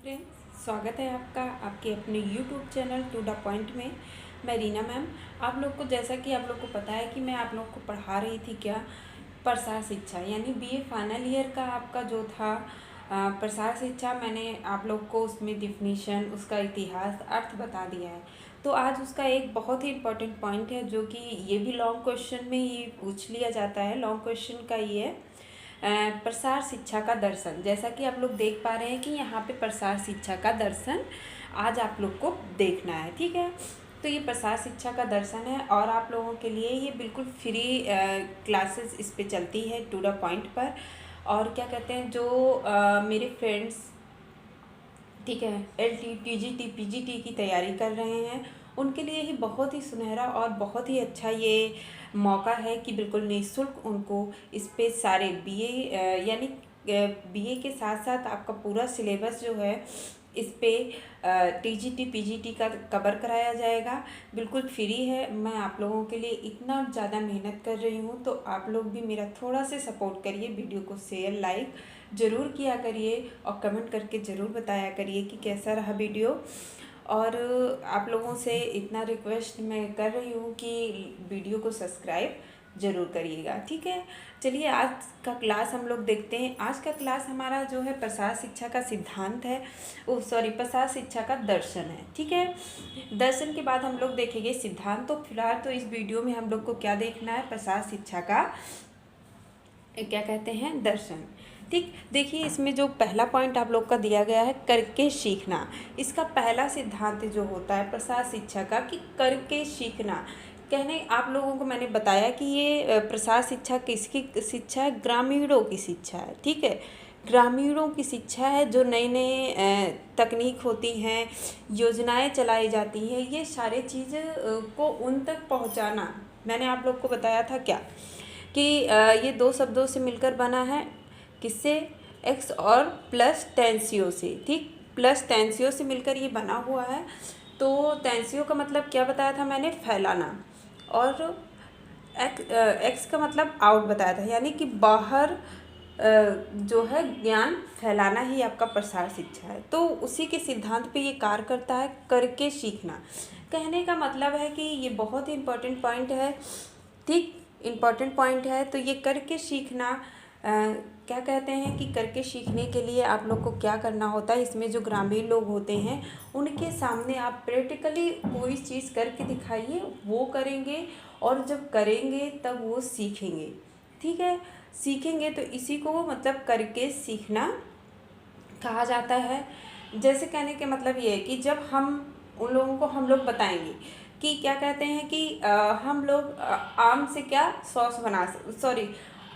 Friends, स्वागत है आपका आपके अपने YouTube channel To the Point में। मैं रीना मैम। आप लोग को जैसा कि आप लोग को पता है कि मैं आप लोग को पढ़ा रही थी क्या, प्रसार शिक्षा यानी बीए फाइनल ईयर का आपका जो था प्रसार शिक्षा। मैंने आप लोग को उसमें डिफिनीशन, उसका इतिहास, अर्थ बता दिया है। तो आज उसका एक बहुत ही इम्पोर्टेंट पॉइंट है जो कि ये भी लॉन्ग क्वेश्चन में ही पूछ लिया जाता है। लॉन्ग क्वेश्चन का ये है प्रसार शिक्षा का दर्शन। जैसा कि आप लोग देख पा रहे हैं कि यहाँ पे प्रसार शिक्षा का दर्शन आज आप लोग को देखना है, ठीक है। तो ये प्रसार शिक्षा का दर्शन है और आप लोगों के लिए ये बिल्कुल फ्री क्लासेस इस पे चलती है टू द पॉइंट पर। और क्या कहते हैं जो मेरे फ्रेंड्स, ठीक है, LT TGT PGT की तैयारी कर रहे हैं, उनके लिए ही बहुत ही सुनहरा और बहुत ही अच्छा ये मौका है कि बिल्कुल निःशुल्क उनको इस पे सारे BA यानी BA के साथ साथ आपका पूरा सिलेबस जो है इस पे TGT PGT का कवर कराया जाएगा। बिल्कुल फ्री है। मैं आप लोगों के लिए इतना ज़्यादा मेहनत कर रही हूँ, तो आप लोग भी मेरा थोड़ा से सपोर्ट करिए। वीडियो को शेयर लाइक ज़रूर किया करिए और कमेंट करके ज़रूर बताया करिए कि कैसा रहा वीडियो। और आप लोगों से इतना रिक्वेस्ट मैं कर रही हूँ कि वीडियो को सब्सक्राइब ज़रूर करिएगा, ठीक है। चलिए आज का क्लास हम लोग देखते हैं। आज का क्लास हमारा जो है प्रसार शिक्षा का सिद्धांत है, प्रसार शिक्षा का दर्शन है, ठीक है। दर्शन के बाद हम लोग देखेंगे सिद्धांत। तो फिलहाल तो इस वीडियो में हम लोग को क्या देखना है, प्रसार शिक्षा का क्या कहते हैं, दर्शन। ठीक, देखिए इसमें जो पहला पॉइंट आप लोग का दिया गया है करके सीखना। इसका पहला सिद्धांत जो होता है प्रसार शिक्षा का कि करके सीखना। कहने आप लोगों को मैंने बताया कि ये प्रसार शिक्षा किसकी शिक्षा है, ग्रामीणों की शिक्षा है, ठीक है। ग्रामीणों की शिक्षा है। जो नई नई तकनीक होती हैं, योजनाएं चलाई जाती हैं, ये सारे चीज़ को उन तक पहुंचाना। मैंने आप लोग को बताया था क्या कि ये दो शब्दों से मिलकर बना है, किससे, एक्स और प्लस टेंसियो से, ठीक। प्लस टेंसियो से मिलकर ये बना हुआ है। तो टेंसियो का मतलब क्या बताया था मैंने, फैलाना। और एक्स का मतलब आउट बताया था, यानी कि बाहर जो है ज्ञान फैलाना ही आपका प्रसार शिक्षा है। तो उसी के सिद्धांत पे ये कार्य करता है, करके सीखना। कहने का मतलब है कि ये बहुत ही इम्पोर्टेंट पॉइंट है, ठीक, इम्पॉर्टेंट पॉइंट है। तो ये करके सीखना क्या कहते हैं कि करके सीखने के लिए आप लोग को क्या करना होता है, इसमें जो ग्रामीण लोग होते हैं उनके सामने आप प्रैक्टिकली कोई चीज़ करके दिखाइए, वो करेंगे और जब करेंगे तब वो सीखेंगे, ठीक है। सीखेंगे तो इसी को मतलब करके सीखना कहा जाता है। जैसे कहने के मतलब ये है कि जब हम उन लोगों को हम लोग बताएंगे कि क्या कहते हैं कि हम लोग आम से क्या सॉस बना सॉरी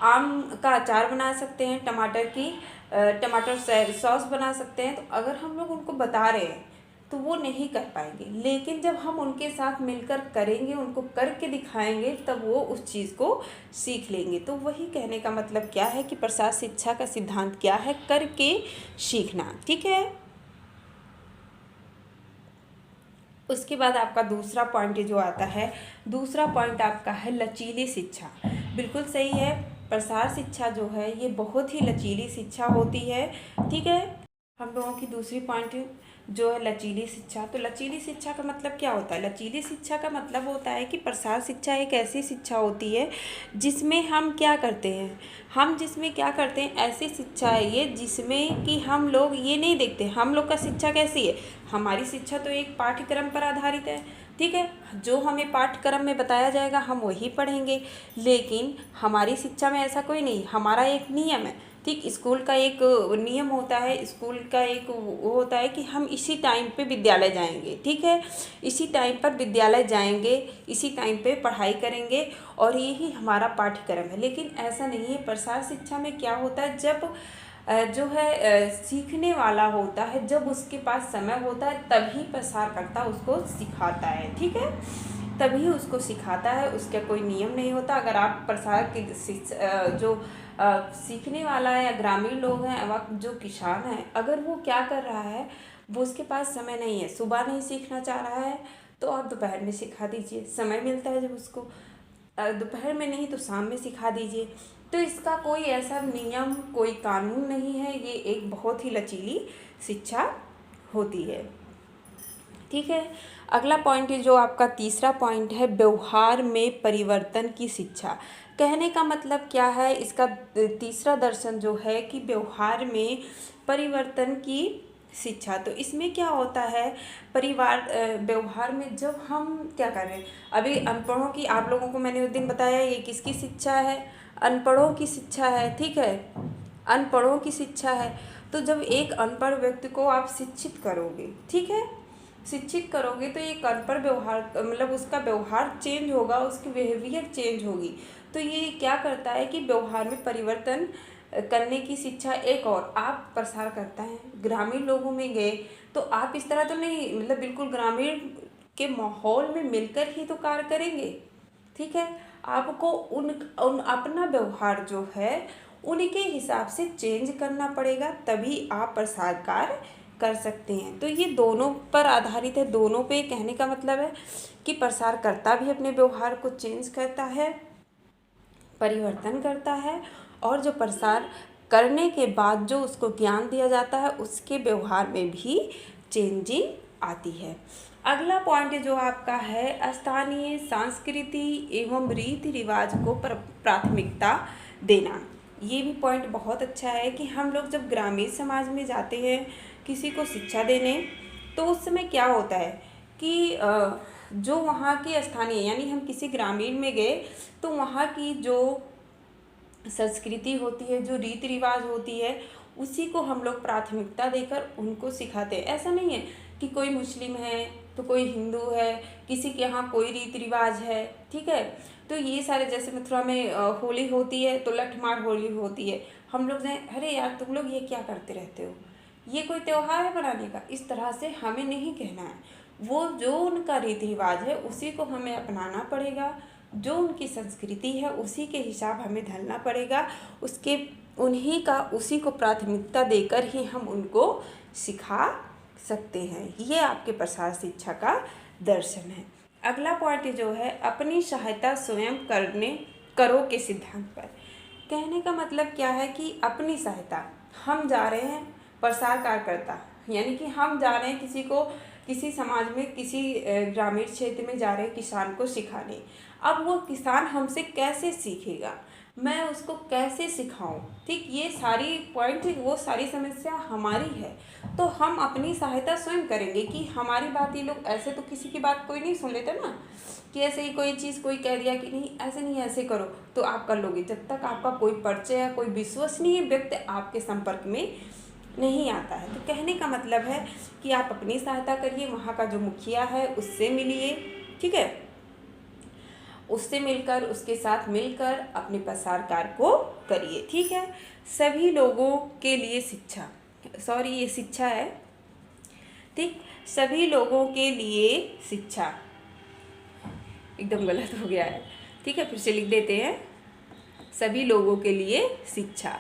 आम का अचार बना सकते हैं, टमाटर की टमाटर सॉस बना सकते हैं। तो अगर हम लोग उनको बता रहे हैं तो वो नहीं कर पाएंगे, लेकिन जब हम उनके साथ मिलकर करेंगे, उनको करके दिखाएंगे, तब वो उस चीज़ को सीख लेंगे। तो वही कहने का मतलब क्या है कि प्रसार शिक्षा का सिद्धांत क्या है, करके सीखना, ठीक है। उसके बाद आपका दूसरा पॉइंट जो आता है, दूसरा पॉइंट आपका है लचीली शिक्षा। बिल्कुल सही है, प्रसार शिक्षा जो है ये बहुत ही लचीली शिक्षा होती है, ठीक है। हम लोगों की दूसरी पॉइंट जो है लचीली शिक्षा। तो लचीली शिक्षा का मतलब क्या होता है, लचीली शिक्षा का मतलब होता है कि प्रसार शिक्षा एक ऐसी शिक्षा होती है जिसमें हम क्या करते हैं, हम जिसमें क्या करते हैं, ऐसी शिक्षा है ये जिसमें कि हम लोग ये नहीं देखते हम लोग का शिक्षा कैसी है। हमारी शिक्षा तो एक पाठ्यक्रम पर आधारित है, ठीक है। जो हमें पाठ्यक्रम में बताया जाएगा हम वही पढ़ेंगे, लेकिन हमारी शिक्षा में ऐसा कोई नहीं। हमारा एक नियम है, ठीक, स्कूल का एक नियम होता है, स्कूल का एक वो होता है कि हम इसी टाइम पे विद्यालय जाएंगे, ठीक है। इसी टाइम पर विद्यालय जाएंगे, इसी टाइम पे पढ़ाई करेंगे और यही हमारा पाठ्यक्रम है। लेकिन ऐसा नहीं है। प्रसार शिक्षा में क्या होता है, जब जो है सीखने वाला होता है, जब उसके पास समय होता है तभी प्रसारकर्ता उसको सिखाता है, ठीक है, तभी उसको सिखाता है। उसका कोई नियम नहीं होता। अगर आप प्रसार की जो सीखने वाला है या ग्रामीण लोग हैं, वक्त जो किसान है, अगर वो क्या कर रहा है, वो उसके पास समय नहीं है, सुबह नहीं सीखना चाह रहा है, तो आप दोपहर में सिखा दीजिए। समय मिलता है जब उसको, दोपहर में नहीं तो शाम में सिखा दीजिए। तो इसका कोई ऐसा नियम, कोई कानून नहीं है। ये एक बहुत ही लचीली शिक्षा होती है। ठीक है। अगला पॉइंट है जो आपका तीसरा पॉइंट है, व्यवहार में परिवर्तन की शिक्षा। कहने का मतलब क्या है, इसका तीसरा दर्शन जो है कि व्यवहार में परिवर्तन की शिक्षा। तो इसमें क्या होता है, व्यवहार में जब हम क्या कर रहे हैं, अभी अनपढ़ों की, आप लोगों को मैंने उस दिन बताया ये किसकी शिक्षा है, अनपढ़ों की शिक्षा है। ठीक है, अनपढ़ों की शिक्षा है। तो जब एक अनपढ़ व्यक्ति को आप शिक्षित करोगे, ठीक है, शिक्षित करोगे तो एक अनपढ़ व्यवहार, मतलब उसका व्यवहार चेंज होगा, उसकी बिहेवियर चेंज होगी। तो ये क्या करता है कि व्यवहार में परिवर्तन करने की शिक्षा एक और आप प्रसार करता है। ग्रामीण लोगों में गए तो आप इस तरह तो नहीं, मतलब बिल्कुल ग्रामीण के माहौल में मिलकर ही तो कार्य करेंगे। ठीक है, आपको उन अपना व्यवहार जो है उनके हिसाब से चेंज करना पड़ेगा, तभी आप प्रसार कार्य कर सकते हैं। तो ये दोनों पर आधारित है। दोनों पे कहने का मतलब है कि प्रसारकर्ता भी अपने व्यवहार को चेंज करता है, परिवर्तन करता है, और जो प्रसार करने के बाद जो उसको ज्ञान दिया जाता है उसके व्यवहार में भी चेंजिंग आती है। अगला पॉइंट जो आपका है, स्थानीय संस्कृति एवं रीति रिवाज को प्राथमिकता देना। ये भी पॉइंट बहुत अच्छा है कि हम लोग जब ग्रामीण समाज में जाते हैं किसी को शिक्षा देने, तो उस समय क्या होता है कि जो वहाँ के स्थानीय, यानी हम किसी ग्रामीण में गए तो वहाँ की जो संस्कृति होती है, जो रीति रिवाज होती है, उसी को हम लोग प्राथमिकता देकर उनको सिखाते हैं। ऐसा नहीं है कि कोई मुस्लिम है तो कोई हिंदू है, किसी के यहाँ कोई रीति रिवाज है। ठीक है, तो ये सारे, जैसे मथुरा में होली होती है तो लठमार होली होती है, हम लोग जाएँ अरे यार तुम लोग ये क्या करते रहते हो, ये कोई त्यौहार है बनाने का, इस तरह से हमें नहीं कहना है। वो जो उनका रीति रिवाज है उसी को हमें अपनाना पड़ेगा, जो उनकी संस्कृति है उसी के हिसाब हमें ढलना पड़ेगा, उसके उन्हीं का उसी को प्राथमिकता देकर ही हम उनको सिखा सकते हैं। ये आपके प्रसार शिक्षा का दर्शन है। अगला पॉइंट जो है, अपनी सहायता स्वयं करो के सिद्धांत पर। कहने का मतलब क्या है कि अपनी सहायता, हम जा रहे हैं प्रसार कार्यकर्ता, यानी कि हम जा रहे हैं किसी समाज में, किसी ग्रामीण क्षेत्र में जा रहे हैं किसान को सिखाने। अब वो किसान हमसे कैसे सीखेगा, मैं उसको कैसे सिखाऊं। ठीक, ये सारी पॉइंट, वो सारी समस्या हमारी है। तो हम अपनी सहायता स्वयं करेंगे कि हमारी बात ये लोग, ऐसे तो किसी की बात कोई नहीं सुन लेता ना, कि ऐसे ही कोई चीज़ कोई कह दिया कि नहीं ऐसे नहीं ऐसे करो तो आप कर लोगे। जब तक आपका कोई परिचय या कोई विश्वसनीय व्यक्ति आपके संपर्क में नहीं आता है। तो कहने का मतलब है कि आप अपनी सहायता करिए, वहाँ का जो मुखिया है उससे मिलिए। ठीक है, उससे मिलकर, उसके साथ मिलकर अपने प्रसार कार्य को करिए। ठीक है, सभी लोगों के लिए शिक्षा, सॉरी ये शिक्षा है, ठीक, सभी लोगों के लिए शिक्षा, एकदम गलत हो गया है। ठीक है, फिर से लिख देते हैं, सभी लोगों के लिए शिक्षा।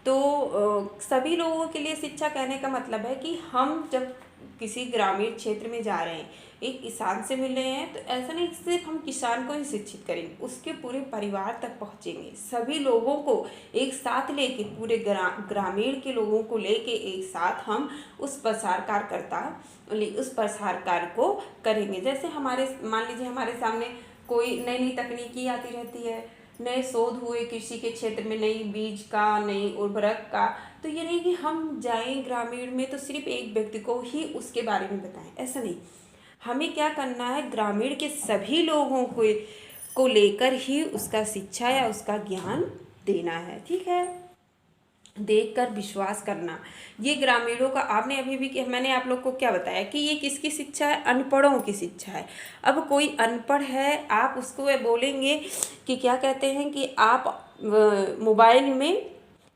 तो सभी लोगों के लिए शिक्षा कहने का मतलब है कि हम जब किसी ग्रामीण क्षेत्र में जा रहे हैं, एक किसान से मिल रहे हैं, तो ऐसा नहीं सिर्फ हम किसान को ही शिक्षित करेंगे, उसके पूरे परिवार तक पहुंचेंगे। सभी लोगों को एक साथ लेके, पूरे ग्रामीण के लोगों को लेके एक साथ हम उस प्रसार कार्य को करेंगे। जैसे मान लीजिए हमारे सामने कोई नई नई तकनीकी आती रहती है, नए शोध हुए कृषि के क्षेत्र में, नई बीज का, नई उर्वरक का, तो ये नहीं कि हम जाएं ग्रामीण में तो सिर्फ एक व्यक्ति को ही उसके बारे में बताएं, ऐसा नहीं। हमें क्या करना है, ग्रामीण के सभी लोगों को लेकर ही उसका शिक्षा या उसका ज्ञान देना है। ठीक है, देखकर विश्वास करना, ये ग्रामीणों का, आपने अभी भी, मैंने आप लोग को क्या बताया कि ये किसकी शिक्षा है, अनपढ़ों की शिक्षा है। अब कोई अनपढ़ है, आप उसको बोलेंगे कि क्या कहते हैं कि आप मोबाइल में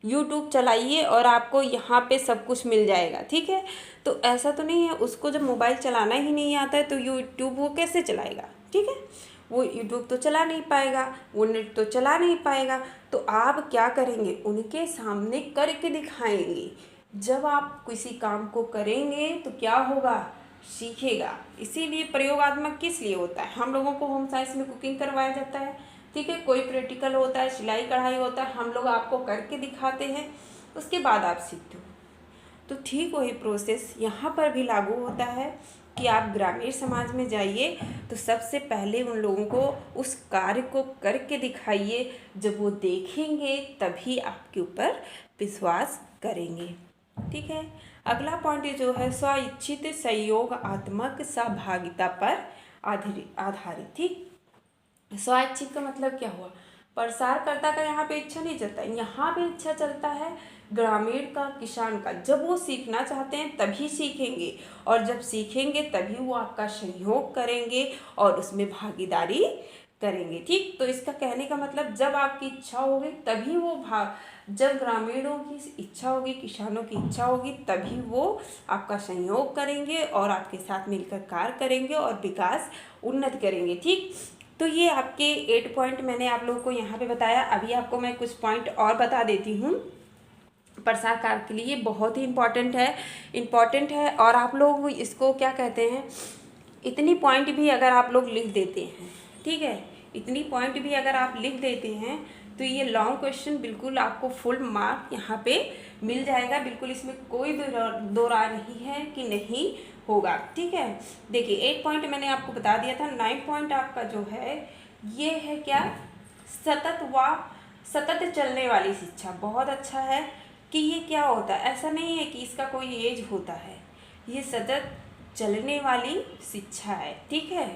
यूट्यूब चलाइए और आपको यहाँ पे सब कुछ मिल जाएगा। ठीक है, तो ऐसा तो नहीं है, उसको जब मोबाइल चलाना ही नहीं आता है तो यूट्यूब वो कैसे चलाएगा। ठीक है, वो यूट्यूब तो चला नहीं पाएगा, वो नेट तो चला नहीं पाएगा। तो आप क्या करेंगे, उनके सामने करके दिखाएंगे। जब आप किसी काम को करेंगे तो क्या होगा, सीखेगा। इसीलिए प्रयोगात्मक किस लिए होता है, हम लोगों को होम साइंस में कुकिंग करवाया जाता है। ठीक है, कोई प्रैक्टिकल होता है, सिलाई कढ़ाई होता है, हम लोग आपको करके दिखाते हैं, उसके बाद आप सीखते हो। तो ठीक वही प्रोसेस यहाँ पर भी लागू होता है कि आप ग्रामीण समाज में जाइए तो सबसे पहले उन लोगों को उस कार्य को करके दिखाइए। जब वो देखेंगे तभी आपके ऊपर विश्वास करेंगे। ठीक है, अगला पॉइंट जो है स्वइच्छित सहयोगात्मक सहभागिता पर आधारित। ठीक, स्वइच्छित का मतलब क्या हुआ, प्रसारकर्ता का यहाँ पे इच्छा नहीं चलता, यहाँ पे इच्छा चलता है ग्रामीण का, किसान का। जब वो सीखना चाहते हैं तभी सीखेंगे, और जब सीखेंगे तभी वो आपका सहयोग करेंगे और उसमें भागीदारी करेंगे। ठीक, तो इसका कहने का मतलब जब आपकी इच्छा होगी तभी वो जब ग्रामीणों की इच्छा होगी, किसानों की इच्छा होगी, तभी वो आपका सहयोग करेंगे और आपके साथ मिलकर कार्य करेंगे और विकास उन्नत करेंगे। ठीक, तो ये आपके 8 पॉइंट मैंने आप लोगों को यहाँ पे बताया। अभी आपको मैं कुछ पॉइंट और बता देती हूँ। प्रसार कार्य के लिए बहुत ही इम्पॉर्टेंट है और आप लोग इसको क्या कहते हैं, इतनी पॉइंट भी अगर आप लोग लिख देते हैं, ठीक है, इतनी पॉइंट भी अगर आप लिख देते हैं तो ये लॉन्ग क्वेश्चन बिल्कुल आपको फुल मार्क यहाँ पे मिल जाएगा। बिल्कुल इसमें कोई दो राय नहीं है कि नहीं होगा। ठीक है, देखिए 8 पॉइंट मैंने आपको बता दिया था। 9 पॉइंट आपका जो है ये है क्या, सतत चलने वाली शिक्षा। बहुत अच्छा है कि ये क्या होता है, ऐसा नहीं है कि इसका कोई एज होता है, ये सतत चलने वाली शिक्षा है। ठीक है,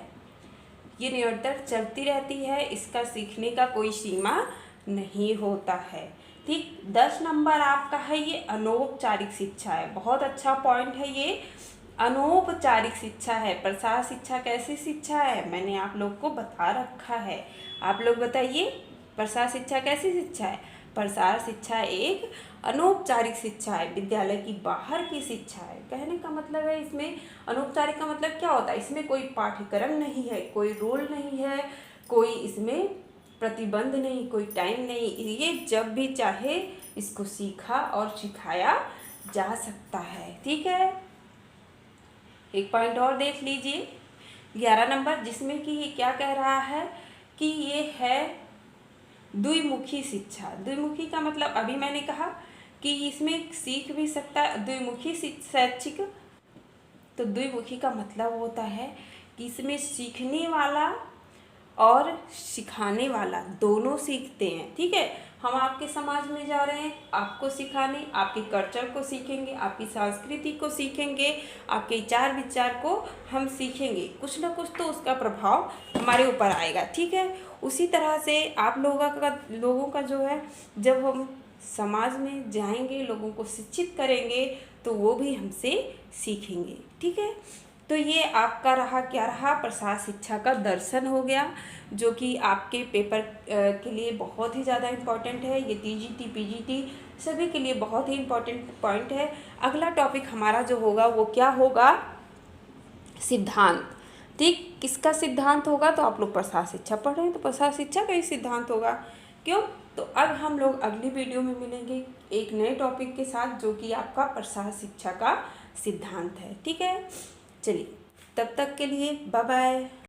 ये निरंतर चलती रहती है, इसका सीखने का कोई सीमा नहीं होता है। ठीक, 10 नंबर आपका है ये अनौपचारिक शिक्षा है। बहुत अच्छा पॉइंट है ये, अनौपचारिक शिक्षा है। प्रसार शिक्षा कैसी शिक्षा है, मैंने आप लोग को बता रखा है। आप लोग बताइए प्रसार शिक्षा कैसी शिक्षा है। प्रसार शिक्षा एक अनौपचारिक शिक्षा है, विद्यालय की बाहर की शिक्षा है। कहने का मतलब है इसमें अनौपचारिक का मतलब क्या होता है, इसमें कोई पाठ्यक्रम नहीं है, कोई रूल नहीं है, कोई इसमें प्रतिबंध नहीं, कोई टाइम नहीं, ये जब भी चाहे इसको सीखा और सिखाया जा सकता है। ठीक है, एक पॉइंट और देख लीजिए 11 नंबर, जिसमें कि ये क्या कह रहा है कि ये है द्विमुखी शिक्षा। द्विमुखी का मतलब अभी मैंने कहा कि इसमें सीख भी सकता है द्विमुखी शैक्षिक। तो द्विमुखी का मतलब होता है कि इसमें सीखने वाला और सिखाने वाला दोनों सीखते हैं। ठीक है, हम आपके समाज में जा रहे हैं आपको सिखाने, आपके कल्चर को सीखेंगे, आपकी संस्कृति को सीखेंगे, आपके विचार को हम सीखेंगे, कुछ ना कुछ तो उसका प्रभाव हमारे ऊपर आएगा। ठीक है, उसी तरह से आप लोगों का जो है, जब हम समाज में जाएंगे, लोगों को शिक्षित करेंगे तो वो भी हमसे सीखेंगे। ठीक है, तो ये आपका क्या रहा, प्रसार शिक्षा का दर्शन हो गया, जो कि आपके पेपर के लिए बहुत ही ज़्यादा इम्पॉर्टेंट है। ये टीजीटी पीजीटी सभी के लिए बहुत ही इम्पॉर्टेंट पॉइंट है। अगला टॉपिक हमारा जो होगा वो क्या होगा, सिद्धांत। ठीक, किसका सिद्धांत होगा, तो आप लोग प्रसार शिक्षा पढ़ रहे हैं तो प्रसार शिक्षा का ही सिद्धांत होगा। क्यों, तो अब हम लोग अगली वीडियो में मिलेंगे एक नए टॉपिक के साथ, जो कि आपका प्रसार शिक्षा का सिद्धांत है। ठीक है, चलिए तब तक के लिए बाय बाय।